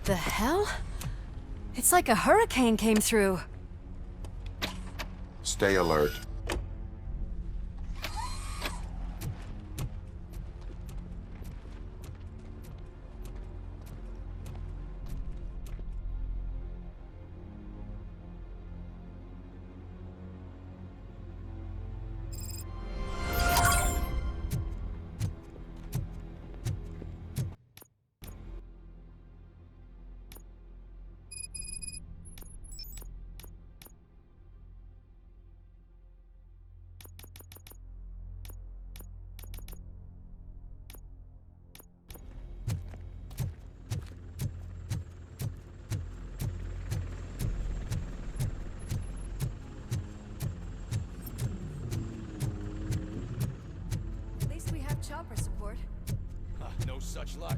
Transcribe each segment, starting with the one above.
The hell? It's like a hurricane came through. Stay alert. Chopper support. No such luck.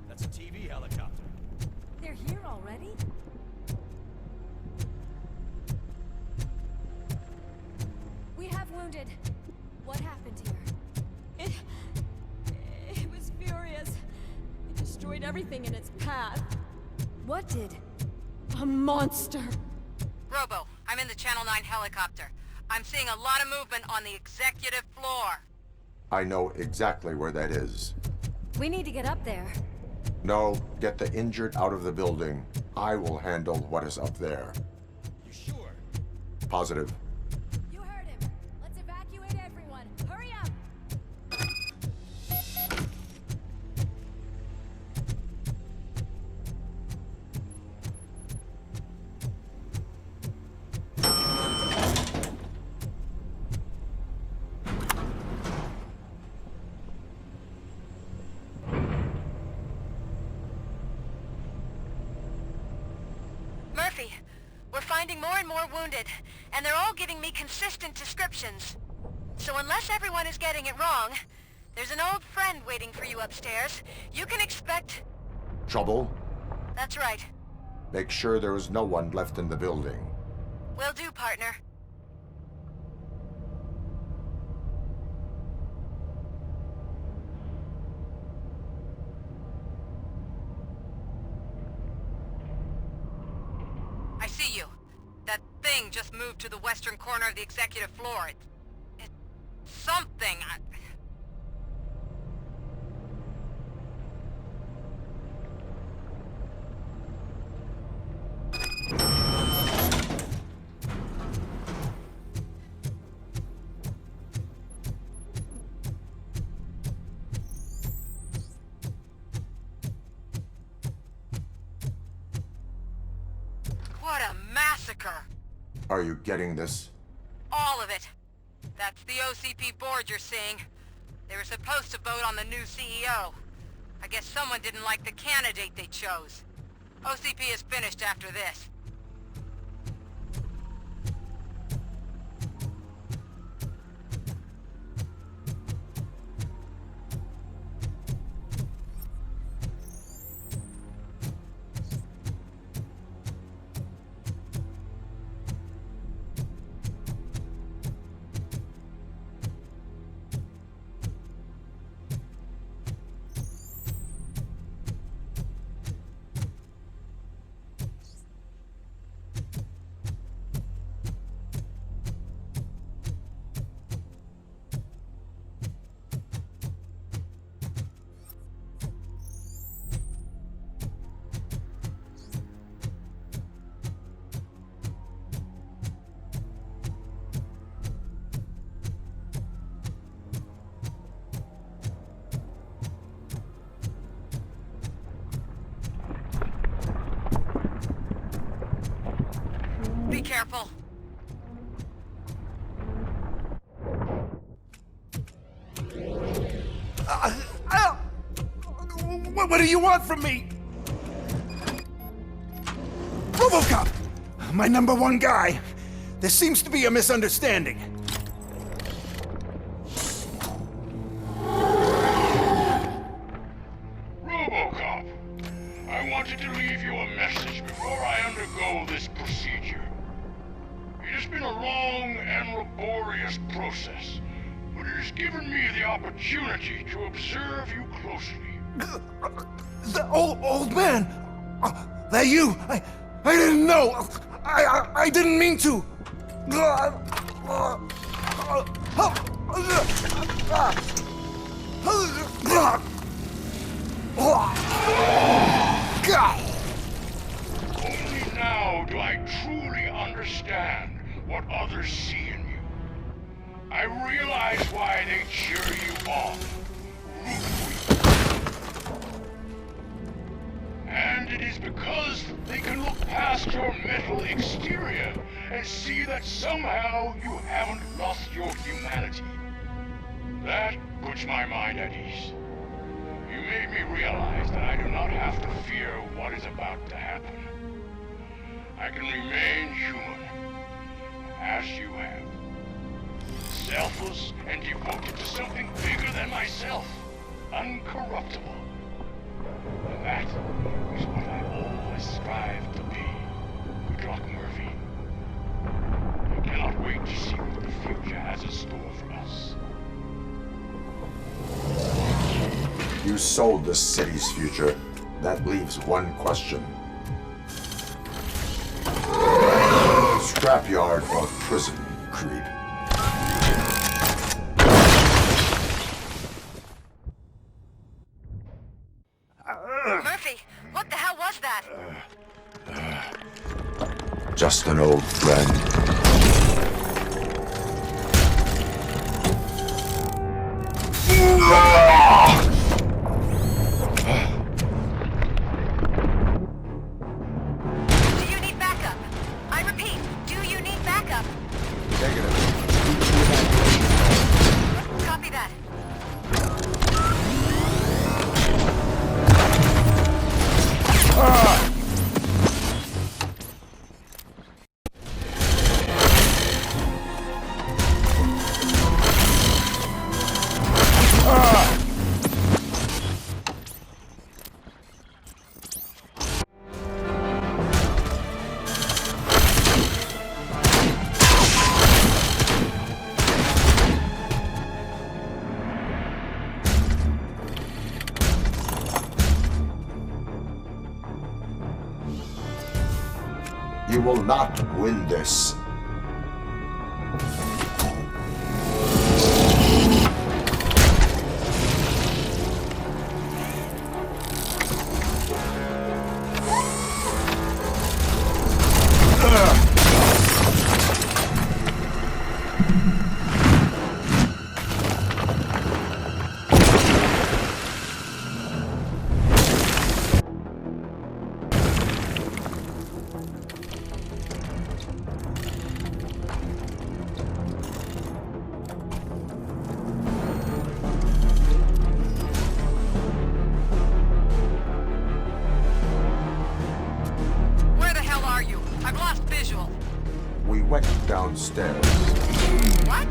That's a TV helicopter. They're here already? We have wounded. What happened here? It was furious. It destroyed everything in its path. What did? A monster. Robo, I'm in the Channel 9 helicopter. I'm seeing a lot of movement on the executive floor. I know exactly where that is. We need to get up there. No, get the injured out of the building. I will handle what is up there. You sure? Positive. You heard him. Let's evacuate everyone. Hurry up! Murphy, we're finding more and more wounded, and they're all giving me consistent descriptions. So unless everyone is getting it wrong, there's an old friend waiting for you upstairs. You can expect... Trouble? That's right. Make sure there is no one left in the building. Will do, partner. I see you. That thing just moved to the western corner of the executive floor. It's something. What a massacre! Are you getting this? All of it. That's the OCP board you're seeing. They were supposed to vote on the new CEO. I guess someone didn't like the candidate they chose. OCP is finished after this. Be careful. What do you want from me? Robocop! My #1 guy. There seems to be a misunderstanding. Robocop, I wanted to leave you a message before I undergo this procedure. It has been a long and laborious process, but it has given me the opportunity to observe you closely. The old man! That you? I didn't know. I didn't mean to. Only now do I truly understand what others see in you. I realize why they cheer you on, root for you. And it is because they can look past your metal exterior and see that somehow you haven't lost your humanity. That puts my mind at ease. You made me realize that I do not have to fear what is about to happen. I can remain human, as you have. Selfless and devoted to something bigger than myself. Uncorruptible. And that is what I always strive to be. Good luck, Murphy. I cannot wait to see what the future has in store for us. You sold the city's future. That leaves one question. Scrapyard or prison, creep? Murphy, what the hell was that? Just an old friend. Do you need backup? I repeat, do you need backup? Negative. Copy that. You will not win this. Where the hell are you? I've lost visual. We went downstairs. What?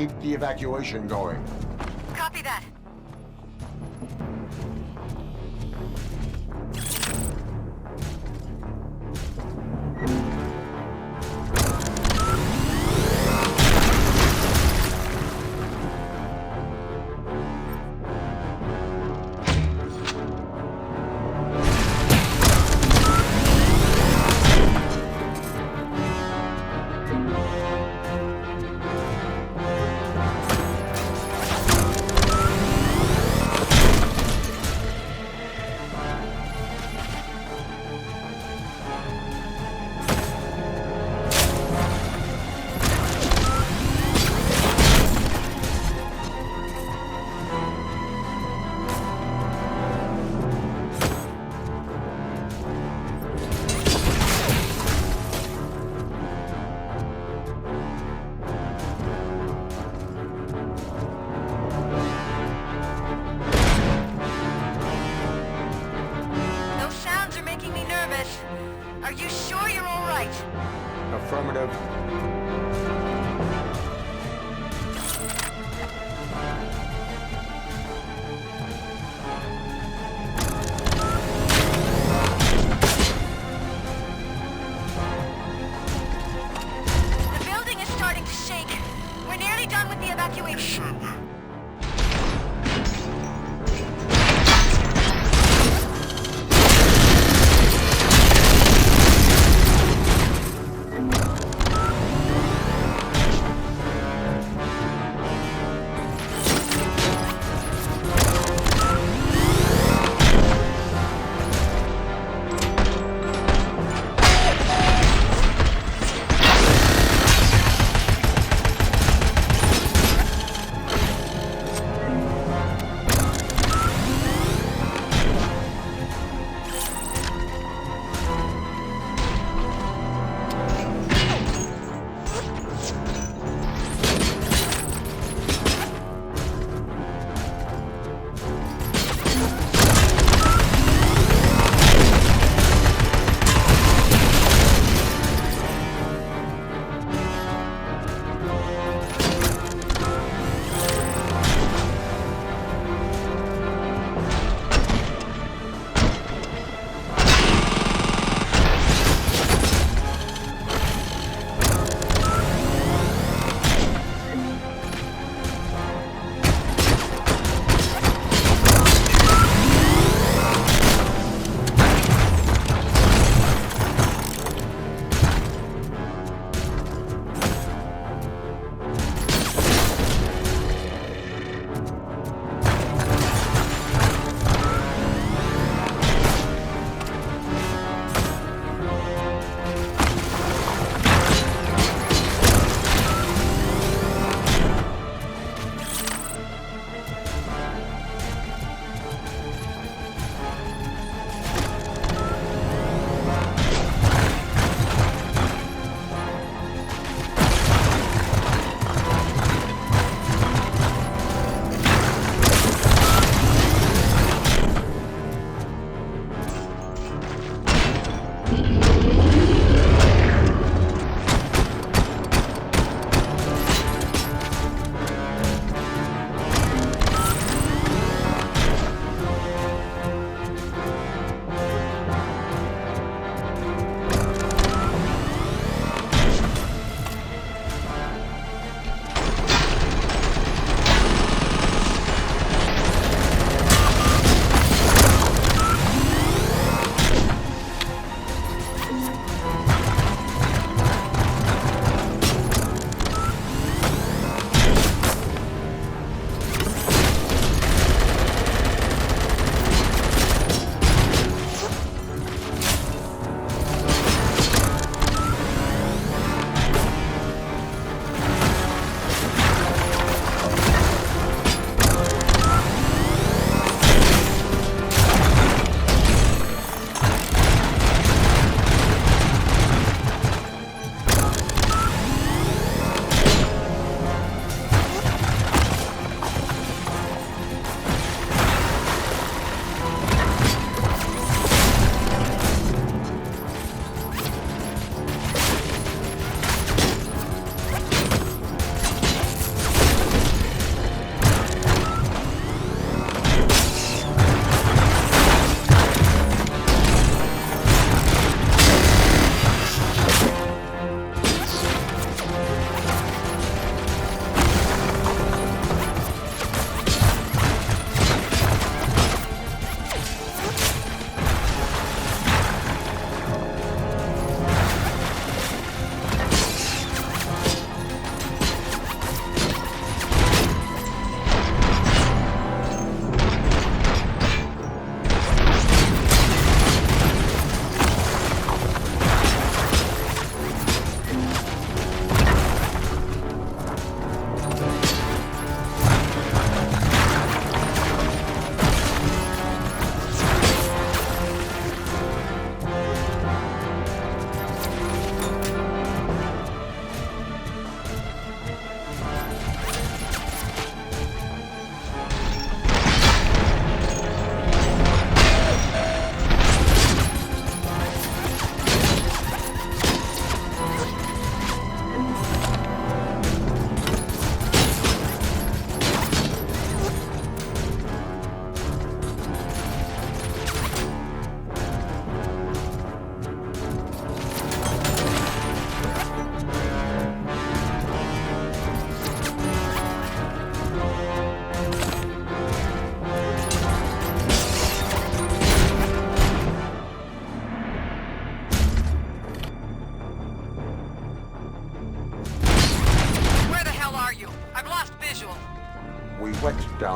Keep the evacuation going. Copy that. Are you sure you're all right? Affirmative. The building is starting to shake. We're nearly done with the evacuation.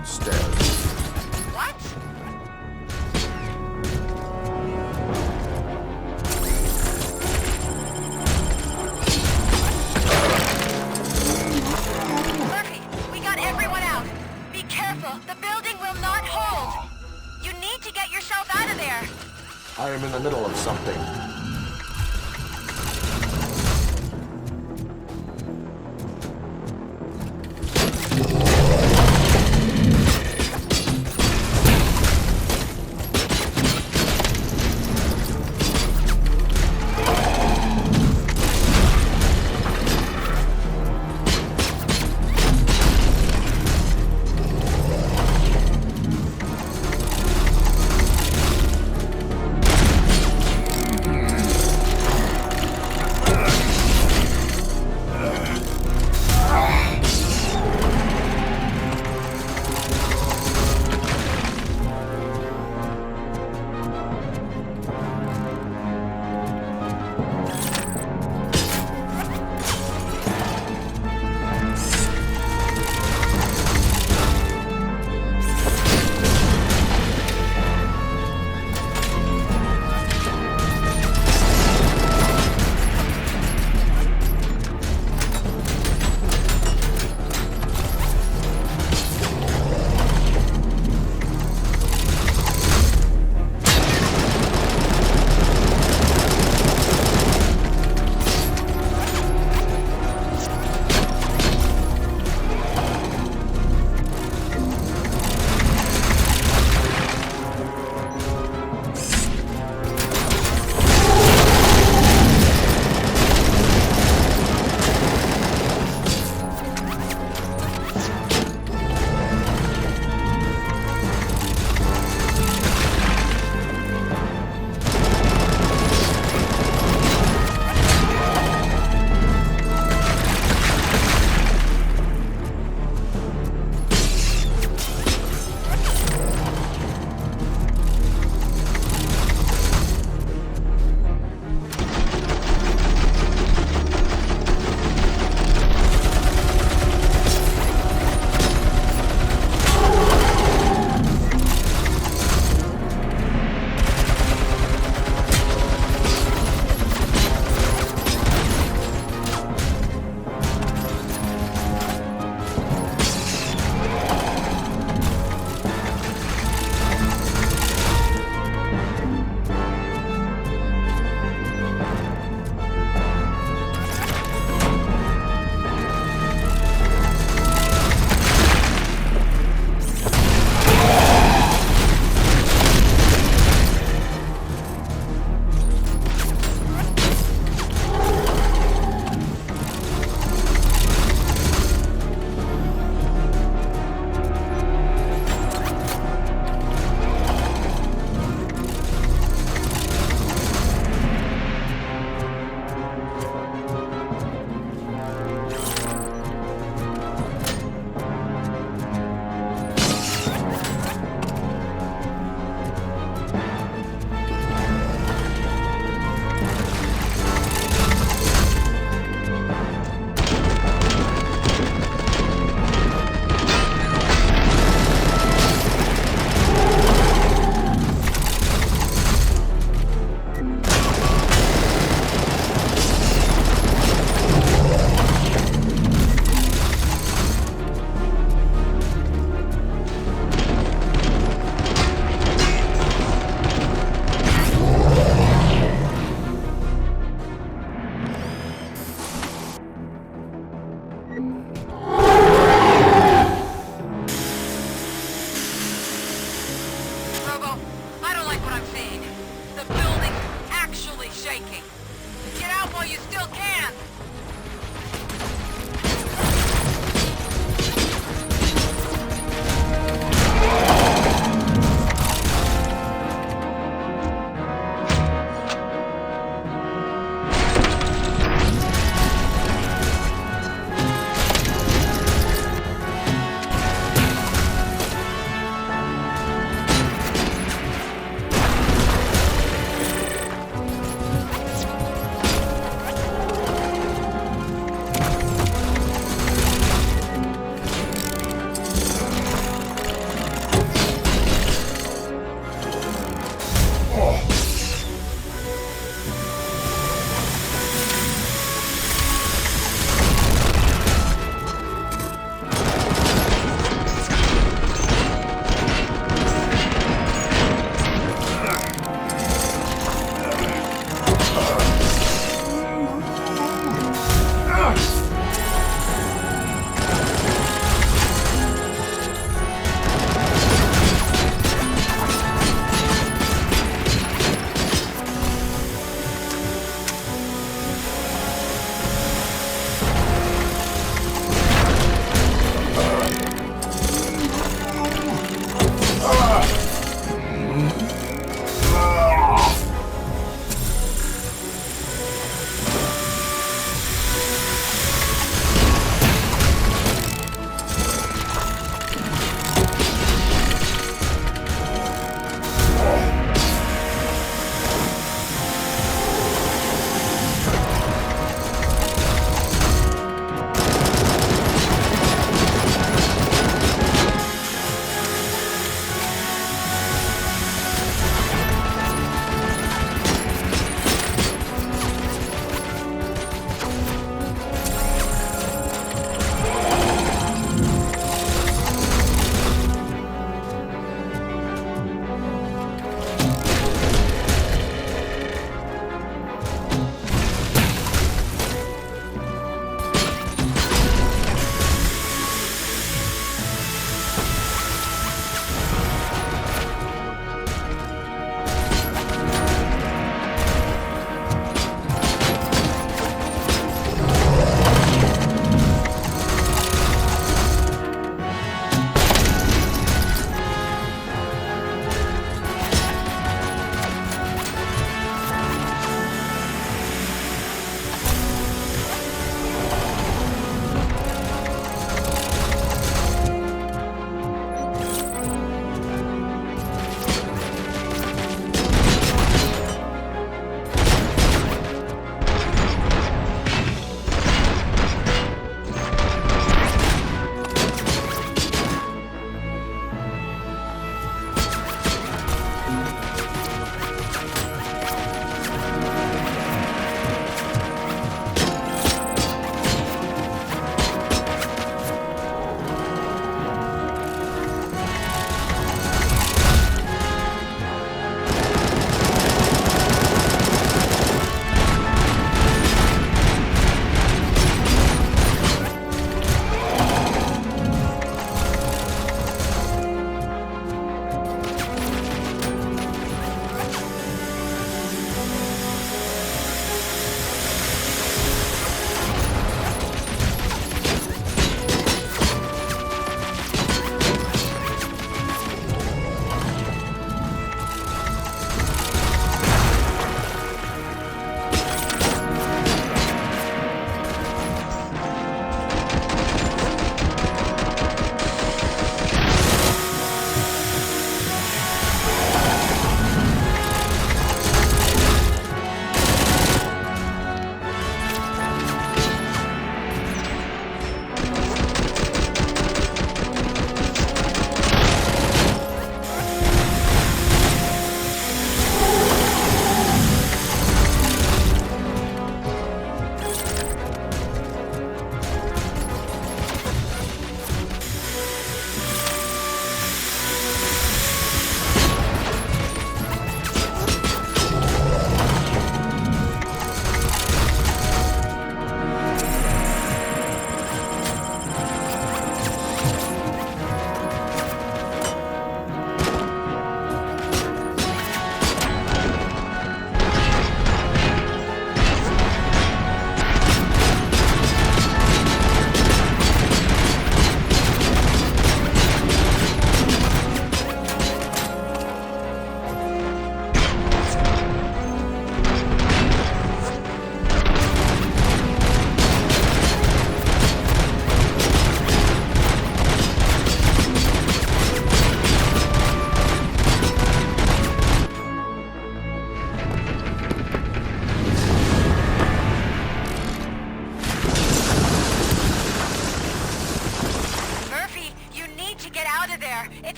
downstairs. What? Murphy, we got everyone out. Be careful. The building will not hold. You need to get yourself out of there. I am in the middle of something.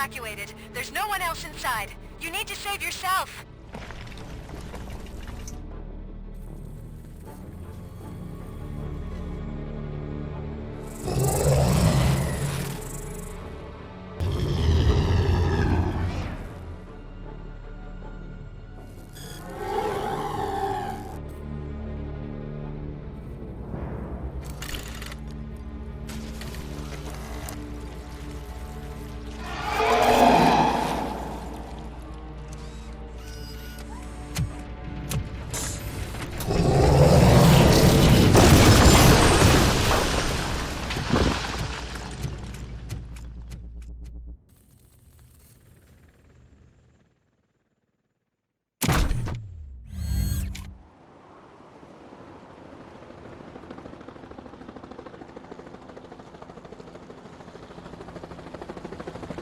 evacuated. There's no one else inside. You need to save yourself.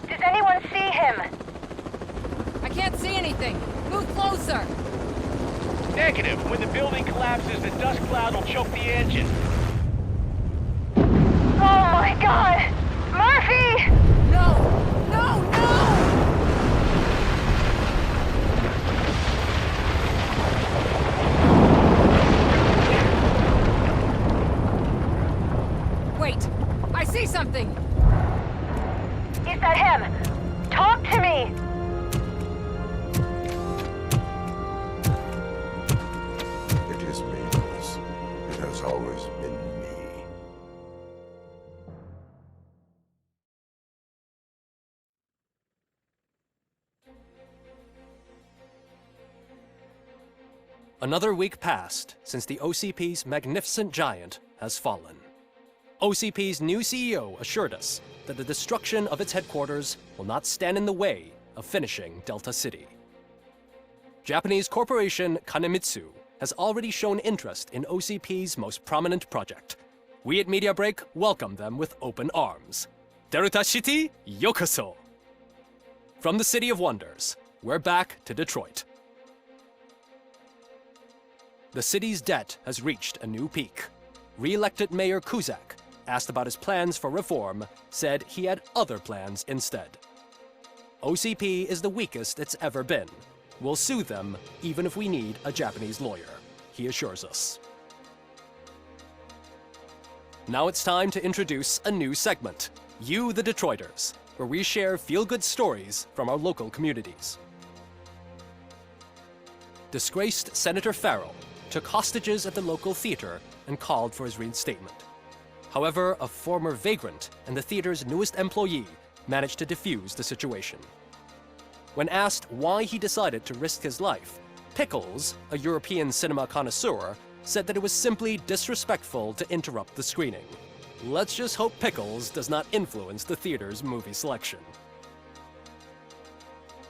Does anyone see him? I can't see anything. Move closer. Negative. When the building collapses, the dust cloud will choke the engine. Oh my god! Murphy! No! No! No! Wait! I see something! Is that him? Talk to me! It is me, Lewis. It has always been me. Another week passed since the OCP's magnificent giant has fallen. OCP's new CEO assured us that the destruction of its headquarters will not stand in the way of finishing Delta City. Japanese corporation Kanemitsu has already shown interest in OCP's most prominent project. We at Media Break welcome them with open arms. Delta City, yokoso! From the City of Wonders, we're back to Detroit. The city's debt has reached a new peak. Re-elected Mayor Kuzak, asked about his plans for reform, said he had other plans instead. OCP is the weakest it's ever been. We'll sue them even if we need a Japanese lawyer, he assures us. Now it's time to introduce a new segment, You the Detroiters, where we share feel-good stories from our local communities. Disgraced Senator Farrell took hostages at the local theater and called for his reinstatement. However, a former vagrant and the theater's newest employee managed to defuse the situation. When asked why he decided to risk his life, Pickles, a European cinema connoisseur, said that it was simply disrespectful to interrupt the screening. Let's just hope Pickles does not influence the theater's movie selection.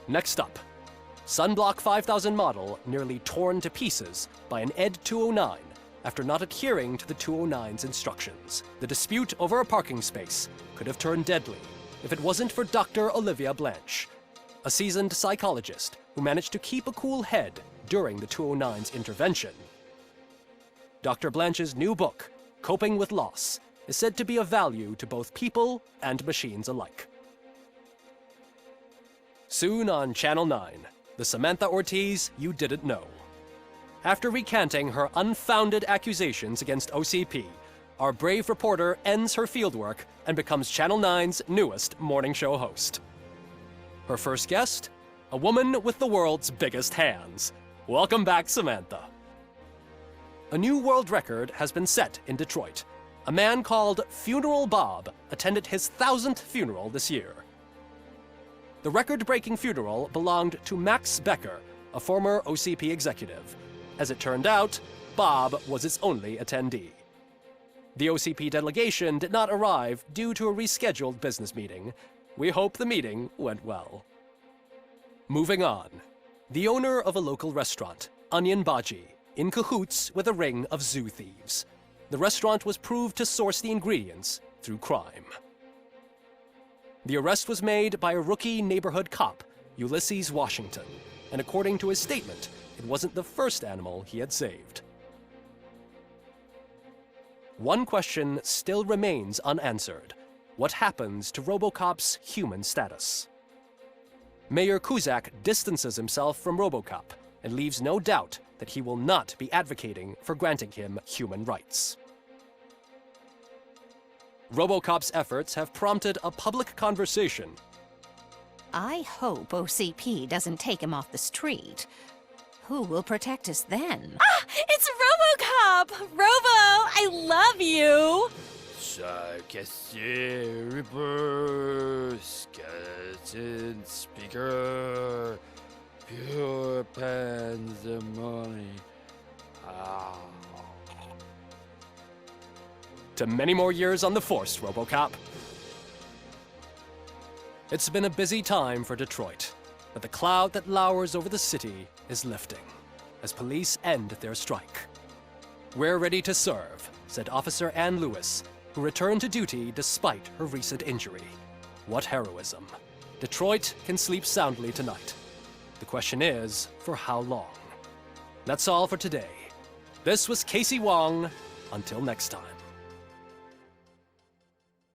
Next up, Sunblock 5000 model nearly torn to pieces by an ED 209 after not adhering to the 209's instructions. The dispute over a parking space could have turned deadly if it wasn't for Dr. Olivia Blanche, a seasoned psychologist who managed to keep a cool head during the 209's intervention. Dr. Blanche's new book, Coping with Loss, is said to be of value to both people and machines alike. Soon on Channel 9, the Samantha Ortiz you didn't know. After recanting her unfounded accusations against OCP, our brave reporter ends her fieldwork and becomes Channel 9's newest morning show host. Her first guest? A woman with the world's biggest hands. Welcome back, Samantha. A new world record has been set in Detroit. A man called Funeral Bob attended his 1000th funeral this year. The record-breaking funeral belonged to Max Becker, a former OCP executive. As it turned out, Bob was its only attendee. The OCP delegation did not arrive due to a rescheduled business meeting. We hope the meeting went well. Moving on. The owner of a local restaurant, Onion Baji, in cahoots with a ring of zoo thieves. The restaurant was proved to source the ingredients through crime. The arrest was made by a rookie neighborhood cop, Ulysses Washington, and according to his statement, it wasn't the first animal he had saved. One question still remains unanswered. What happens to Robocop's human status? Mayor Kuzak distances himself from Robocop and leaves no doubt that he will not be advocating for granting him human rights. Robocop's efforts have prompted a public conversation. I hope OCP doesn't take him off the street. Who will protect us then? Ah! It's Robocop! Robo, I love you! Skeleton speaker, pure pandemonium. To many more years on the force, Robocop. It's been a busy time for Detroit, but the cloud that lowers over the city is lifting as police end their strike. "We're ready to serve," said Officer Ann Lewis, who returned to duty despite her recent injury. What heroism. Detroit can sleep soundly tonight. The question is, for how long? That's all for today. This was Casey Wong. Until next time.